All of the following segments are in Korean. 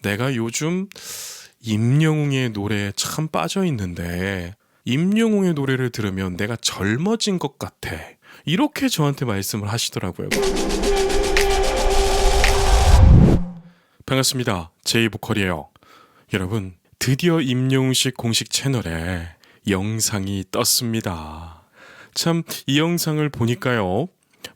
내가 요즘 임영웅의 노래에 참 빠져 있는데 임영웅의 노래를 들으면 내가 젊어진 것 같아. 이렇게 저한테 말씀을 하시더라고요. 반갑습니다. 제이보컬이에요. 여러분, 드디어 임영웅 씨 공식 채널에 영상이 떴습니다. 참 이 영상을 보니까요,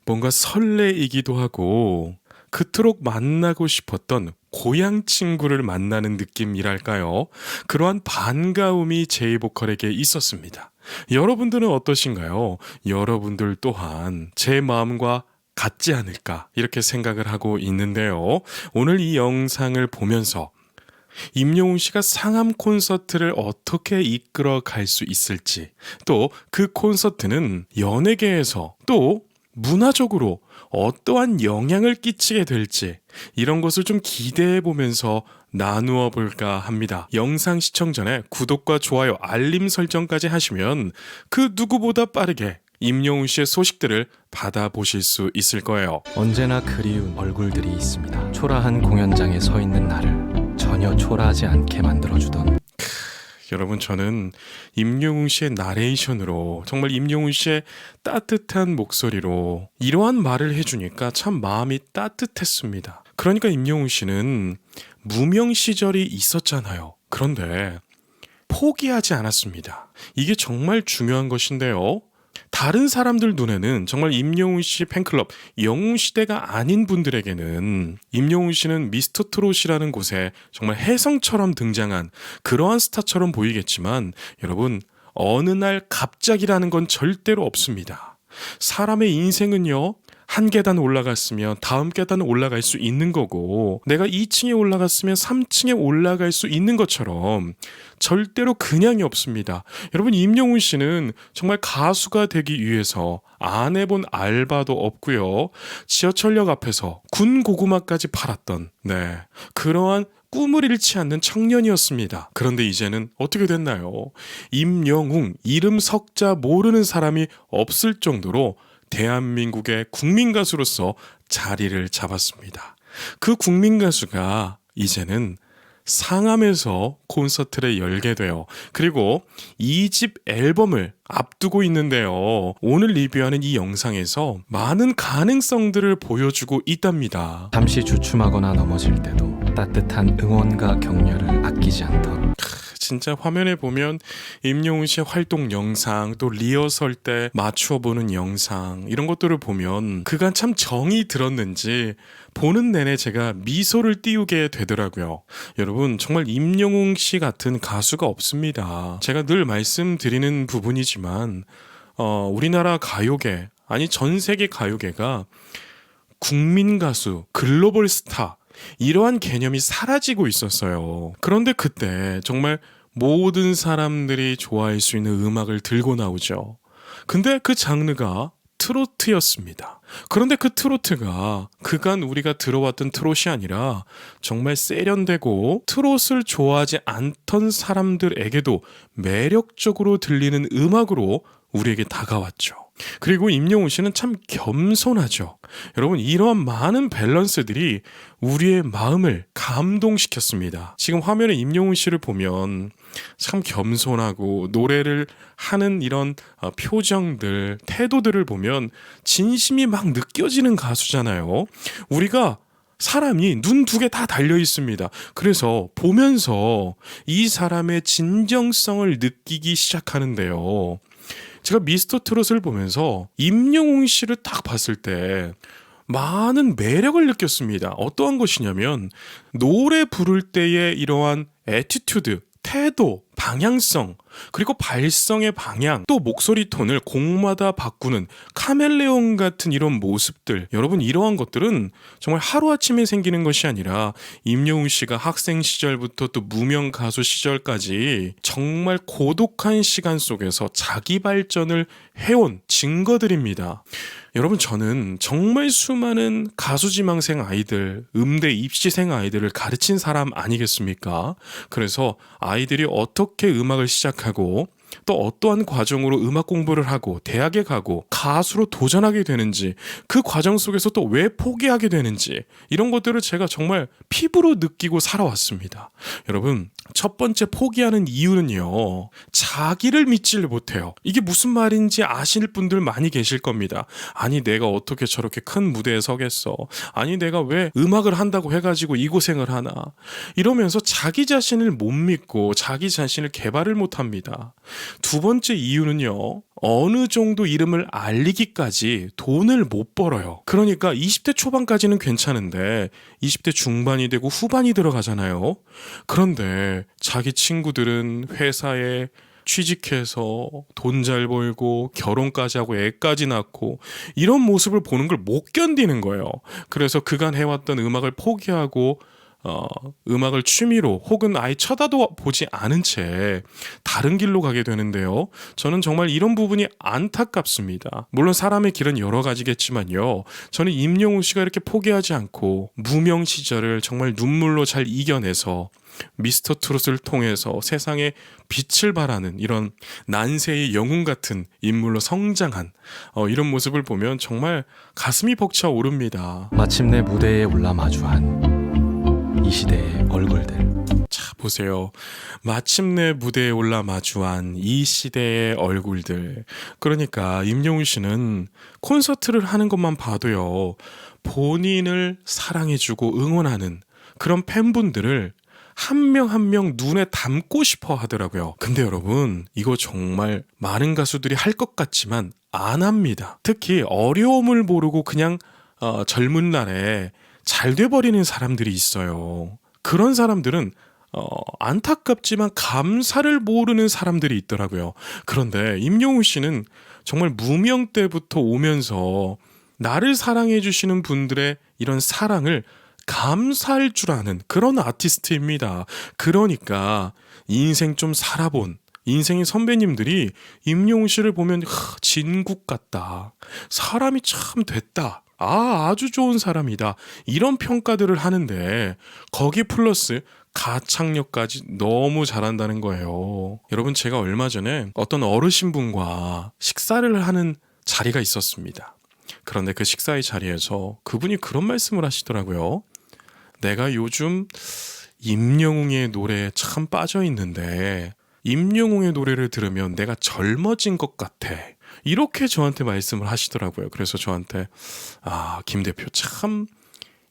뭔가 설레이기도 하고 그토록 만나고 싶었던 고향 친구를 만나는 느낌이랄까요? 그러한 반가움이 제이보컬에게 있었습니다. 여러분들은 어떠신가요? 여러분들 또한 제 마음과 같지 않을까 이렇게 생각을 하고 있는데요. 오늘 이 영상을 보면서 임영웅 씨가 상암 콘서트를 어떻게 이끌어 갈 수 있을지, 또 그 콘서트는 연예계에서 또 문화적으로 어떠한 영향을 끼치게 될지 이런 것을 좀 기대해 보면서 나누어 볼까 합니다. 영상 시청 전에 구독과 좋아요, 알림 설정까지 하시면 그 누구보다 빠르게 임영웅 씨의 소식들을 받아보실 수 있을 거예요. 언제나 그리운 얼굴들이 있습니다. 초라한 공연장에 서 있는 나를 전혀 초라하지 않게 만들어주던, 여러분, 저는 임영웅 씨의 나레이션으로, 정말 임영웅 씨의 따뜻한 목소리로 이러한 말을 해주니까 참 마음이 따뜻했습니다. 그러니까 임영웅 씨는 무명 시절이 있었잖아요. 그런데 포기하지 않았습니다. 이게 정말 중요한 것인데요. 다른 사람들 눈에는 정말 임영웅 씨 팬클럽 영웅시대가 아닌 분들에게는 임영웅 씨는 미스터트롯이라는 곳에 정말 혜성처럼 등장한 그러한 스타처럼 보이겠지만, 여러분, 어느 날 갑자기라는 건 절대로 없습니다. 사람의 인생은요, 한 계단 올라갔으면 다음 계단은 올라갈 수 있는 거고, 내가 2층에 올라갔으면 3층에 올라갈 수 있는 것처럼 절대로 그냥이 없습니다. 여러분, 임영웅 씨는 정말 가수가 되기 위해서 안 해본 알바도 없고요, 지하철역 앞에서 군 고구마까지 팔았던, 그러한 꿈을 잃지 않는 청년이었습니다. 그런데 이제는 어떻게 됐나요? 임영웅 이름 석자 모르는 사람이 없을 정도로 대한민국의 국민가수로서 자리를 잡았습니다. 그 국민가수가 이제는 상암에서 콘서트를 열게 돼요. 그리고 2집 앨범을 앞두고 있는데요. 오늘 리뷰하는 이 영상에서 많은 가능성들을 보여주고 있답니다. 잠시 주춤하거나 넘어질 때도 따뜻한 응원과 격려를 아끼지 않던, 진짜 화면에 보면 임영웅 씨의 활동 영상, 또 리허설 때 맞추어 보는 영상, 이런 것들을 보면 그간 참 정이 들었는지 보는 내내 제가 미소를 띄우게 되더라고요. 여러분, 정말 임영웅 씨 같은 가수가 없습니다. 제가 늘 말씀드리는 부분이지만 우리나라 가요계, 아니 전 세계 가요계가 국민 가수, 글로벌 스타, 이러한 개념이 사라지고 있었어요. 그런데 그때 정말 모든 사람들이 좋아할 수 있는 음악을 들고 나오죠. 근데 그 장르가 트로트였습니다. 그런데 그 트로트가 그간 우리가 들어왔던 트롯이 아니라 정말 세련되고 트롯을 좋아하지 않던 사람들에게도 매력적으로 들리는 음악으로 우리에게 다가왔죠. 그리고 임영웅 씨는 참 겸손하죠. 여러분, 이러한 많은 밸런스들이 우리의 마음을 감동시켰습니다. 지금 화면에 임영웅 씨를 보면 참 겸손하고 노래를 하는 이런 표정들, 태도들을 보면 진심이 막 느껴지는 가수잖아요. 우리가 사람이 눈 두 개 다 달려 있습니다. 그래서 보면서 이 사람의 진정성을 느끼기 시작하는데요. 제가 미스터트롯을 보면서 임영웅 씨를 딱 봤을 때 많은 매력을 느꼈습니다. 어떠한 것이냐면 노래 부를 때의 이러한 애티튜드, 태도, 방향성, 그리고 발성의 방향, 또 목소리 톤을 곡마다 바꾸는 카멜레온 같은 이런 모습들, 여러분, 이러한 것들은 정말 하루아침에 생기는 것이 아니라 임영웅 씨가 학생 시절부터 또 무명 가수 시절까지 정말 고독한 시간 속에서 자기 발전을 해온 증거들입니다. 여러분, 저는 정말 수많은 가수 지망생 아이들, 음대 입시생 아이들을 가르친 사람 아니겠습니까? 그래서 아이들이 어떻게 음악을 시작하고 또 어떠한 과정으로 음악 공부를 하고 대학에 가고 가수로 도전하게 되는지, 그 과정 속에서 또 왜 포기하게 되는지, 이런 것들을 제가 정말 피부로 느끼고 살아왔습니다. 여러분, 첫 번째 포기하는 이유는요, 자기를 믿지를 못해요. 이게 무슨 말인지 아실 분들 많이 계실 겁니다. 아니, 내가 어떻게 저렇게 큰 무대에 서겠어. 아니, 내가 왜 음악을 한다고 해가지고 이 고생을 하나. 이러면서 자기 자신을 못 믿고 자기 자신을 개발을 못합니다. 두 번째 이유는요, 어느 정도 이름을 알리기까지 돈을 못 벌어요. 그러니까 20대 초반까지는 괜찮은데 20대 중반이 되고 후반이 들어가잖아요. 그런데 자기 친구들은 회사에 취직해서 돈 잘 벌고 결혼까지 하고 애까지 낳고 이런 모습을 보는 걸 못 견디는 거예요. 그래서 그간 해왔던 음악을 포기하고 음악을 취미로 혹은 아예 쳐다도 보지 않은 채 다른 길로 가게 되는데요. 저는 정말 이런 부분이 안타깝습니다. 물론 사람의 길은 여러 가지겠지만요. 저는 임영웅 씨가 이렇게 포기하지 않고 무명 시절을 정말 눈물로 잘 이겨내서 미스터 트롯을 통해서 세상에 빛을 발하는 이런 난세의 영웅 같은 인물로 성장한 이런 모습을 보면 정말 가슴이 벅차오릅니다. 마침내 무대에 올라 마주한 이 시대의 얼굴들. 자, 보세요. 마침내 무대에 올라 마주한 이 시대의 얼굴들. 그러니까 임영웅 씨는 콘서트를 하는 것만 봐도요, 본인을 사랑해주고 응원하는 그런 팬분들을 한 명 한 명 눈에 담고 싶어 하더라고요. 근데 여러분, 이거 정말 많은 가수들이 할 것 같지만 안 합니다. 특히 어려움을 모르고 그냥 젊은 날에 잘 돼버리는 사람들이 있어요. 그런 사람들은 안타깝지만 감사를 모르는 사람들이 있더라고요. 그런데 임영웅 씨는 정말 무명 때부터 오면서 나를 사랑해 주시는 분들의 이런 사랑을 감사할 줄 아는 그런 아티스트입니다. 그러니까 인생 좀 살아본 인생의 선배님들이 임영웅 씨를 보면 진국 같다. 사람이 참 됐다. 아주 좋은 사람이다. 이런 평가들을 하는데 거기 플러스 가창력까지 너무 잘한다는 거예요. 여러분, 제가 얼마 전에 어떤 어르신분과 식사를 하는 자리가 있었습니다. 그런데 그 식사의 자리에서 그분이 그런 말씀을 하시더라고요. 내가 요즘 임영웅의 노래에 참 빠져 있는데 임영웅의 노래를 들으면 내가 젊어진 것 같아. 이렇게 저한테 말씀을 하시더라고요. 그래서 저한테 김 대표 참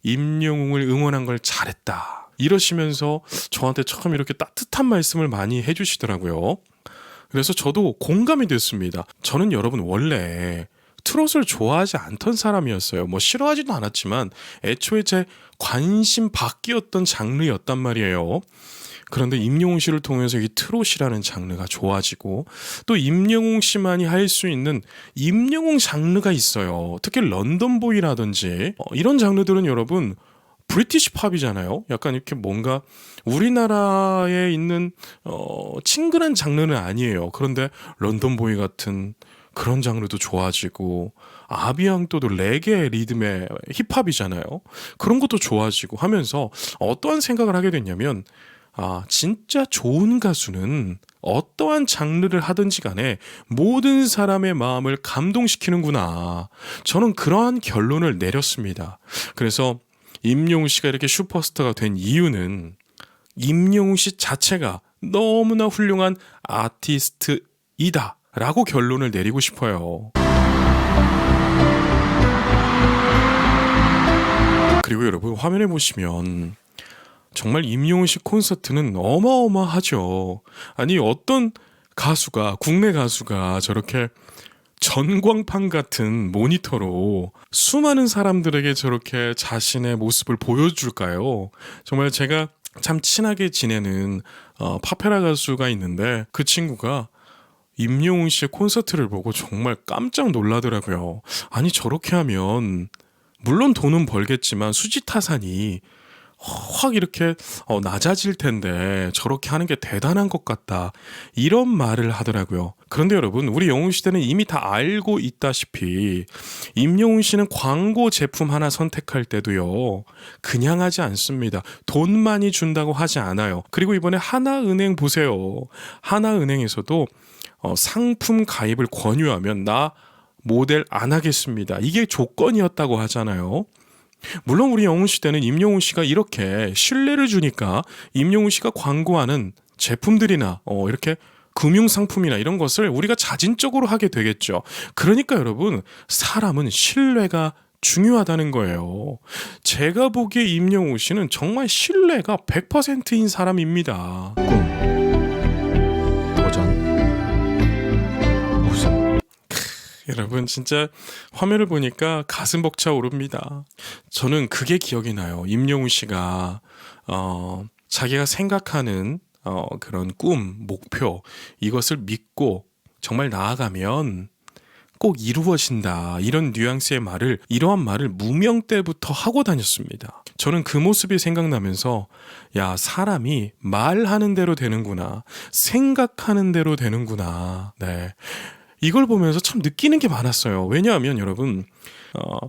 임영웅을 응원한 걸 잘했다. 이러시면서 저한테 참 이렇게 따뜻한 말씀을 많이 해주시더라고요. 그래서 저도 공감이 됐습니다. 저는 여러분 원래 트롯을 좋아하지 않던 사람이었어요. 뭐 싫어하지도 않았지만 애초에 제 관심 밖이었던 장르였단 말이에요. 그런데 임영웅 씨를 통해서 이 트롯이라는 장르가 좋아지고 또 임영웅 씨만이 할 수 있는 임영웅 장르가 있어요. 특히 런던보이라든지 이런 장르들은 여러분 브리티시 팝이잖아요. 약간 이렇게 뭔가 우리나라에 있는 친근한 장르는 아니에요. 그런데 런던보이 같은 그런 장르도 좋아지고 아비앙또도 레게 리듬의 힙합이잖아요. 그런 것도 좋아지고 하면서 어떠한 생각을 하게 됐냐면 진짜 좋은 가수는 어떠한 장르를 하든지 간에 모든 사람의 마음을 감동시키는구나. 저는 그러한 결론을 내렸습니다. 그래서 임영웅 씨가 이렇게 슈퍼스타가 된 이유는 임영웅 씨 자체가 너무나 훌륭한 아티스트이다 라고 결론을 내리고 싶어요. 그리고 여러분, 화면에 보시면 정말 임영웅 씨 콘서트는 어마어마하죠. 아니, 어떤 가수가, 국내 가수가 저렇게 전광판 같은 모니터로 수많은 사람들에게 저렇게 자신의 모습을 보여줄까요? 정말 제가 참 친하게 지내는 파페라 가수가 있는데 그 친구가 임영웅 씨의 콘서트를 보고 정말 깜짝 놀라더라고요. 아니, 저렇게 하면 물론 돈은 벌겠지만 수지타산이 확 이렇게 낮아질 텐데 저렇게 하는 게 대단한 것 같다. 이런 말을 하더라고요. 그런데 여러분, 우리 영웅 시대는 이미 다 알고 있다시피 임영웅 씨는 광고 제품 하나 선택할 때도요, 그냥 하지 않습니다. 돈 많이 준다고 하지 않아요. 그리고 이번에 하나은행 보세요. 하나은행에서도 상품 가입을 권유하면 나 모델 안 하겠습니다. 이게 조건이었다고 하잖아요. 물론 우리 영훈 씨 때는 임영웅 씨가 이렇게 신뢰를 주니까 임영웅 씨가 광고하는 제품들이나 이렇게 금융상품이나 이런 것을 우리가 자진적으로 하게 되겠죠. 그러니까 여러분, 사람은 신뢰가 중요하다는 거예요. 제가 보기에 임영웅 씨는 정말 신뢰가 100%인 사람입니다. 꿈, 도전, 우승. 여러분, 진짜 화면을 보니까 가슴 벅차 오릅니다. 저는 그게 기억이 나요. 임영웅 씨가 자기가 생각하는 그런 꿈, 목표, 이것을 믿고 정말 나아가면 꼭 이루어진다. 이런 뉘앙스의 말을, 이러한 말을 무명 때부터 하고 다녔습니다. 저는 그 모습이 생각나면서 야, 사람이 말하는 대로 되는구나. 생각하는 대로 되는구나. 네. 이걸 보면서 참 느끼는 게 많았어요. 왜냐하면 여러분,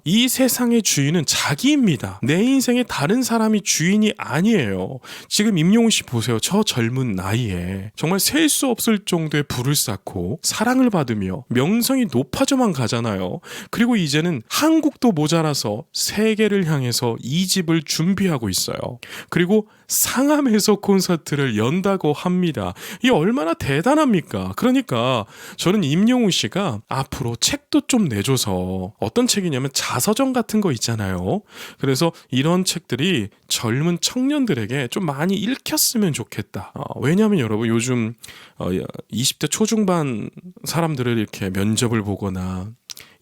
이 세상의 주인은 자기입니다. 내 인생에 다른 사람이 주인이 아니에요. 지금 임영웅 씨 보세요. 저 젊은 나이에 정말 셀 수 없을 정도의 부를 쌓고 사랑을 받으며 명성이 높아져만 가잖아요. 그리고 이제는 한국도 모자라서 세계를 향해서 2집을 준비하고 있어요. 그리고 상암에서 콘서트를 연다고 합니다. 이게 얼마나 대단합니까? 그러니까 저는 임영웅 씨가 앞으로 책도 좀 내줘서, 어떤 책이냐면 자서전 같은 거 있잖아요. 그래서 이런 책들이 젊은 청년들에게 좀 많이 읽혔으면 좋겠다. 왜냐하면 여러분, 요즘 20대 초중반 사람들을 이렇게 면접을 보거나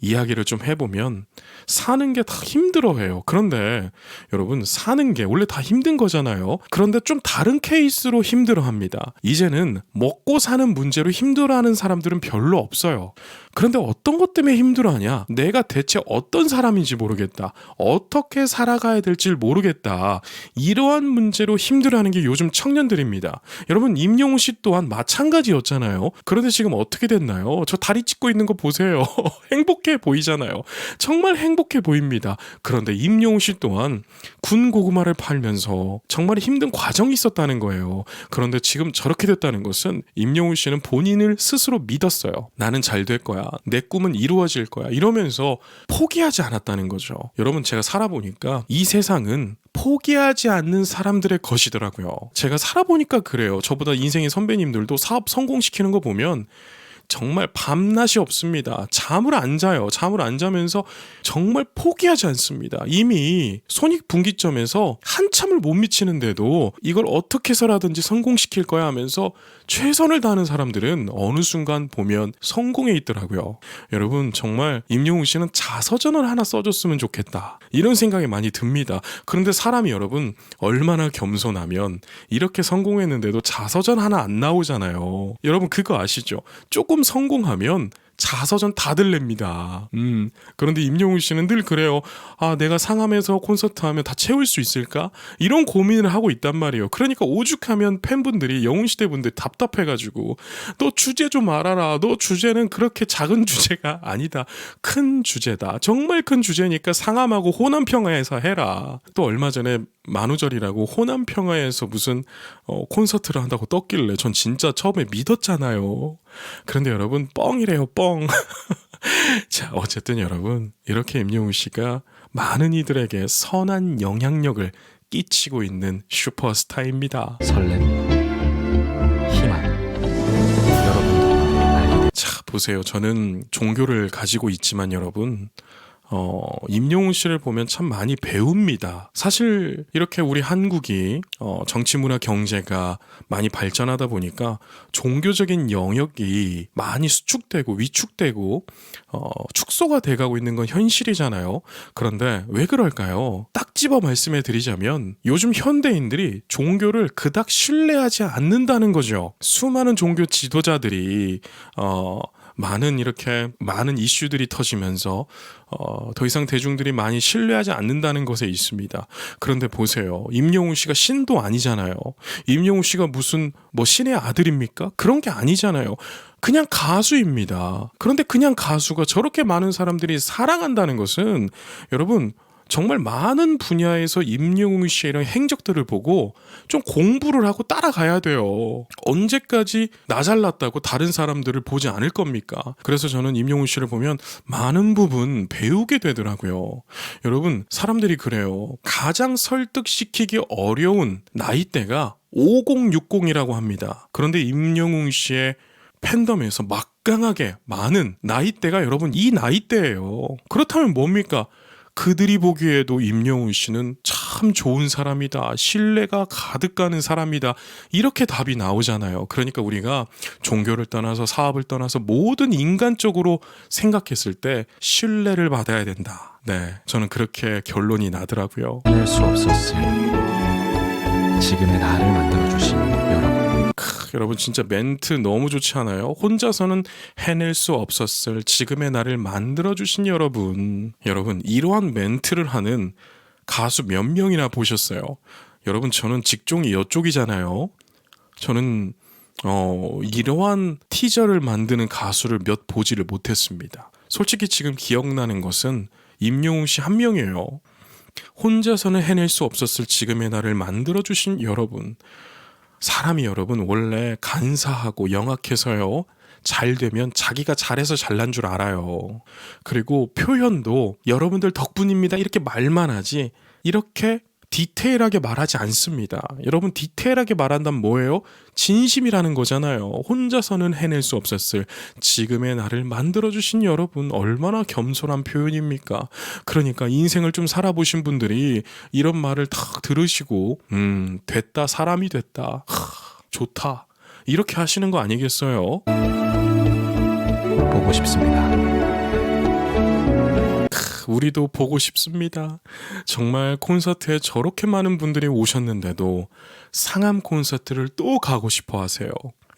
이야기를 좀 해보면 사는 게 다 힘들어해요. 그런데 여러분, 사는 게 원래 다 힘든 거잖아요. 그런데 좀 다른 케이스로 힘들어합니다. 이제는 먹고 사는 문제로 힘들어하는 사람들은 별로 없어요. 그런데 어떤 것 때문에 힘들어하냐? 내가 대체 어떤 사람인지 모르겠다. 어떻게 살아가야 될지 모르겠다. 이러한 문제로 힘들어하는 게 요즘 청년들입니다. 여러분, 임영웅 씨 또한 마찬가지였잖아요. 그런데 지금 어떻게 됐나요? 저 다리 찢고 있는 거 보세요. 행복해 보이잖아요. 정말 행복해 보입니다. 그런데 임영웅 씨 또한 군 고구마를 팔면서 정말 힘든 과정이 있었다는 거예요. 그런데 지금 저렇게 됐다는 것은 임영웅 씨는 본인을 스스로 믿었어요. 나는 잘 될 거야. 내 꿈은 이루어질 거야. 이러면서 포기하지 않았다는 거죠. 여러분, 제가 살아보니까 이 세상은 포기하지 않는 사람들의 것이더라고요. 제가 살아보니까 그래요. 저보다 인생의 선배님들도 사업 성공시키는 거 보면 정말 밤낮이 없습니다. 잠을 안 자요. 잠을 안 자면서 정말 포기하지 않습니다. 이미 손익분기점에서 한참을 못 미치는데도 이걸 어떻게 해서라든지 성공시킬 거야 하면서 최선을 다하는 사람들은 어느 순간 보면 성공해 있더라고요. 여러분, 정말 임영웅 씨는 자서전을 하나 써줬으면 좋겠다. 이런 생각이 많이 듭니다. 그런데 사람이 여러분 얼마나 겸손하면 이렇게 성공했는데도 자서전 하나 안 나오잖아요. 여러분, 그거 아시죠? 조금 성공하면 자서전 다들 냅니다. 그런데 임영웅 씨는 늘 그래요. 아, 내가 상암에서 콘서트 하면 다 채울 수 있을까? 이런 고민을 하고 있단 말이에요. 그러니까 오죽하면 팬분들이, 영웅시대 분들 답답해가지고 너 주제 좀 알아라. 너 주제는 그렇게 작은 주제가 아니다. 큰 주제다. 정말 큰 주제니까 상암하고 호남평화에서 해라. 또 얼마 전에 만우절이라고 호남평화에서 무슨 콘서트를 한다고 떴길래 전 진짜 처음에 믿었잖아요. 그런데 여러분, 뻥이래요, 뻥. 자, 어쨌든 여러분, 이렇게 임영웅 씨가 많은 이들에게 선한 영향력을 끼치고 있는 슈퍼스타입니다. 설렘, 희망. 여러분들이 알게 자, 보세요. 저는 종교를 가지고 있지만 여러분, 임영웅 씨를 보면 참 많이 배웁니다. 사실 이렇게 우리 한국이 정치, 문화, 경제가 많이 발전하다 보니까 종교적인 영역이 많이 수축되고 위축되고 축소가 돼가고 있는 건 현실이잖아요. 그런데 왜 그럴까요? 딱 집어 말씀해 드리자면 요즘 현대인들이 종교를 그닥 신뢰하지 않는다는 거죠. 수많은 종교 지도자들이 많은 이슈들이 터지면서 더 이상 대중들이 많이 신뢰하지 않는다는 것에 있습니다. 그런데 보세요. 임영웅 씨가 신도 아니잖아요. 임영웅 씨가 무슨 신의 아들입니까? 그런 게 아니잖아요. 그냥 가수입니다. 그런데 그냥 가수가 저렇게 많은 사람들이 사랑한다는 것은 여러분, 정말 많은 분야에서 임영웅 씨의 이런 행적들을 보고 좀 공부를 하고 따라가야 돼요. 언제까지 나 잘났다고 다른 사람들을 보지 않을 겁니까? 그래서 저는 임영웅 씨를 보면 많은 부분 배우게 되더라고요. 여러분, 사람들이 그래요. 가장 설득시키기 어려운 나이대가 5060이라고 합니다. 그런데 임영웅 씨의 팬덤에서 막강하게 많은 나이대가 여러분 이 나이대예요. 그렇다면 뭡니까? 그들이 보기에도 임영웅 씨는 참 좋은 사람이다. 신뢰가 가득 가는 사람이다. 이렇게 답이 나오잖아요. 그러니까 우리가 종교를 떠나서 사업을 떠나서 모든 인간적으로 생각했을 때 신뢰를 받아야 된다. 네, 저는 그렇게 결론이 나더라고요. 해낼 수 없었을 지금의 나를 만들어주신 여러분. 여러분 진짜 멘트 너무 좋지 않아요? 혼자서는 해낼 수 없었을 지금의 나를 만들어주신 여러분. 여러분 이러한 멘트를 하는 가수 몇 명이나 보셨어요? 여러분 저는 직종이 이쪽이잖아요. 저는 이러한 티저를 만드는 가수를 몇 보지를 못했습니다. 솔직히 지금 기억나는 것은 임영웅 씨 한 명이에요. 혼자서는 해낼 수 없었을 지금의 나를 만들어주신 여러분. 사람이 여러분 원래 간사하고 영악해서요. 잘 되면 자기가 잘해서 잘난 줄 알아요. 그리고 표현도 여러분들 덕분입니다. 이렇게 말만 하지 이렇게 디테일하게 말하지 않습니다. 여러분 디테일하게 말한다면 뭐예요? 진심이라는 거잖아요. 혼자서는 해낼 수 없었을 지금의 나를 만들어주신 여러분 얼마나 겸손한 표현입니까? 그러니까 인생을 좀 살아보신 분들이 이런 말을 딱 들으시고 됐다 사람이 됐다 좋다 이렇게 하시는 거 아니겠어요? 보고 싶습니다. 우리도 보고 싶습니다. 정말 콘서트에 저렇게 많은 분들이 오셨는데도 상암 콘서트를 또 가고 싶어 하세요.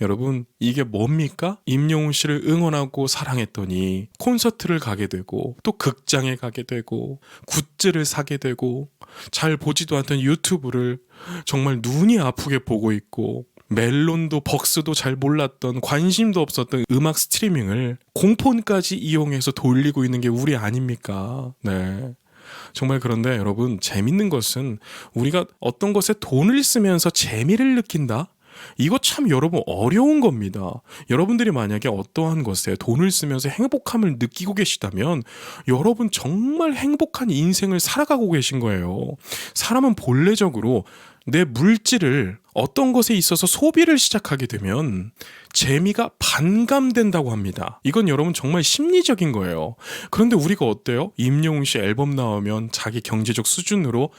여러분 이게 뭡니까? 임영웅 씨를 응원하고 사랑했더니 콘서트를 가게 되고 또 극장에 가게 되고 굿즈를 사게 되고 잘 보지도 않던 유튜브를 정말 눈이 아프게 보고 있고 멜론도 벅스도 잘 몰랐던 관심도 없었던 음악 스트리밍을 공폰까지 이용해서 돌리고 있는 게 우리 아닙니까? 네. 정말 그런데 여러분 재밌는 것은 우리가 어떤 것에 돈을 쓰면서 재미를 느낀다? 이거 참 여러분 어려운 겁니다. 여러분들이 만약에 어떠한 것에 돈을 쓰면서 행복함을 느끼고 계시다면 여러분 정말 행복한 인생을 살아가고 계신 거예요. 사람은 본래적으로 내 물질을 어떤 것에 있어서 소비를 시작하게 되면 재미가 반감된다고 합니다. 이건 여러분 정말 심리적인 거예요. 그런데 우리가 어때요? 임영웅 씨 앨범 나오면 자기 경제적 수준으로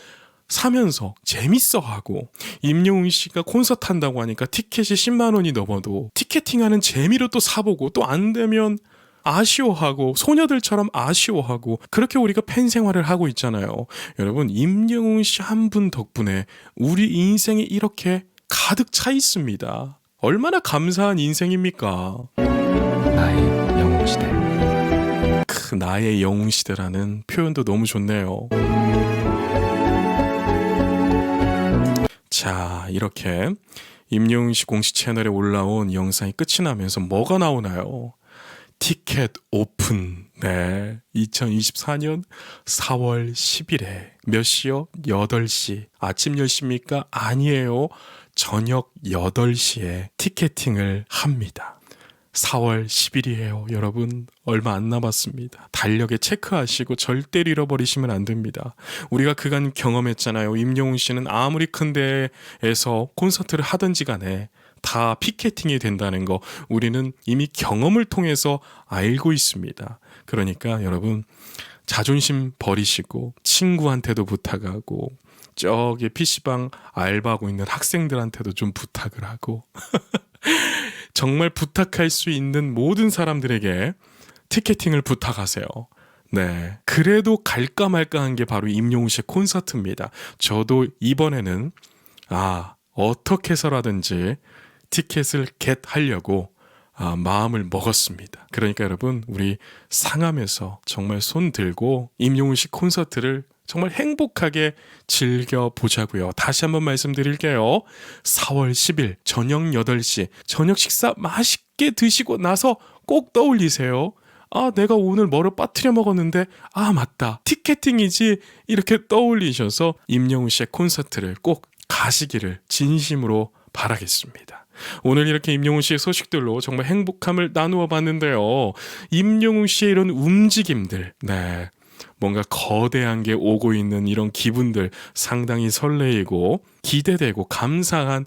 사면서 재밌어하고 임영웅 씨가 콘서트 한다고 하니까 티켓이 10만 원이 넘어도 티켓팅하는 재미로 또 사보고 또 안 되면 아쉬워하고 소녀들처럼 아쉬워하고 그렇게 우리가 팬 생활을 하고 있잖아요. 여러분 임영웅 씨 한 분 덕분에 우리 인생이 이렇게 가득 차 있습니다. 얼마나 감사한 인생입니까? 나의 영웅시대. 나의 영웅시대라는 표현도 너무 좋네요. 자, 이렇게 임영웅 씨 공식 채널에 올라온 영상이 끝이 나면서 뭐가 나오나요? 티켓 오픈. 네. 2024년 4월 10일에 몇 시요? 8시. 아침 10시입니까? 아니에요. 저녁 8시에 티켓팅을 합니다. 4월 10일이에요. 여러분 얼마 안 남았습니다. 달력에 체크하시고 절대 잃어버리시면 안 됩니다. 우리가 그간 경험했잖아요. 임영웅 씨는 아무리 큰 데에서 콘서트를 하든지 간에 다 피켓팅이 된다는 거 우리는 이미 경험을 통해서 알고 있습니다. 그러니까 여러분 자존심 버리시고 친구한테도 부탁하고 저기 PC방 알바하고 있는 학생들한테도 좀 부탁을 하고 정말 부탁할 수 있는 모든 사람들에게 티켓팅을 부탁하세요. 네, 그래도 갈까 말까 한 게 바로 임영웅 씨의 콘서트입니다. 저도 이번에는 어떻게 해서라든지 티켓을 겟하려고 마음을 먹었습니다. 그러니까 여러분 우리 상암에서 정말 손 들고 임영웅 씨 콘서트를 정말 행복하게 즐겨보자고요. 다시 한번 말씀드릴게요. 4월 10일 저녁 8시 저녁 식사 맛있게 드시고 나서 꼭 떠올리세요. 아, 내가 오늘 뭐를 빠뜨려 먹었는데, 아, 맞다. 티켓팅이지. 이렇게 떠올리셔서 임영웅 씨의 콘서트를 꼭 가시기를 진심으로 바라겠습니다. 오늘 이렇게 임영웅 씨의 소식들로 정말 행복함을 나누어 봤는데요. 임영웅 씨의 이런 움직임들, 네. 뭔가 거대한 게 오고 있는 이런 기분들 상당히 설레이고 기대되고 감사한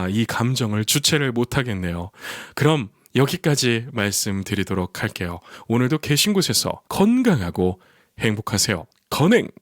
이 감정을 주체를 못하겠네요. 그럼 여기까지 말씀드리도록 할게요. 오늘도 계신 곳에서 건강하고 행복하세요. 건행!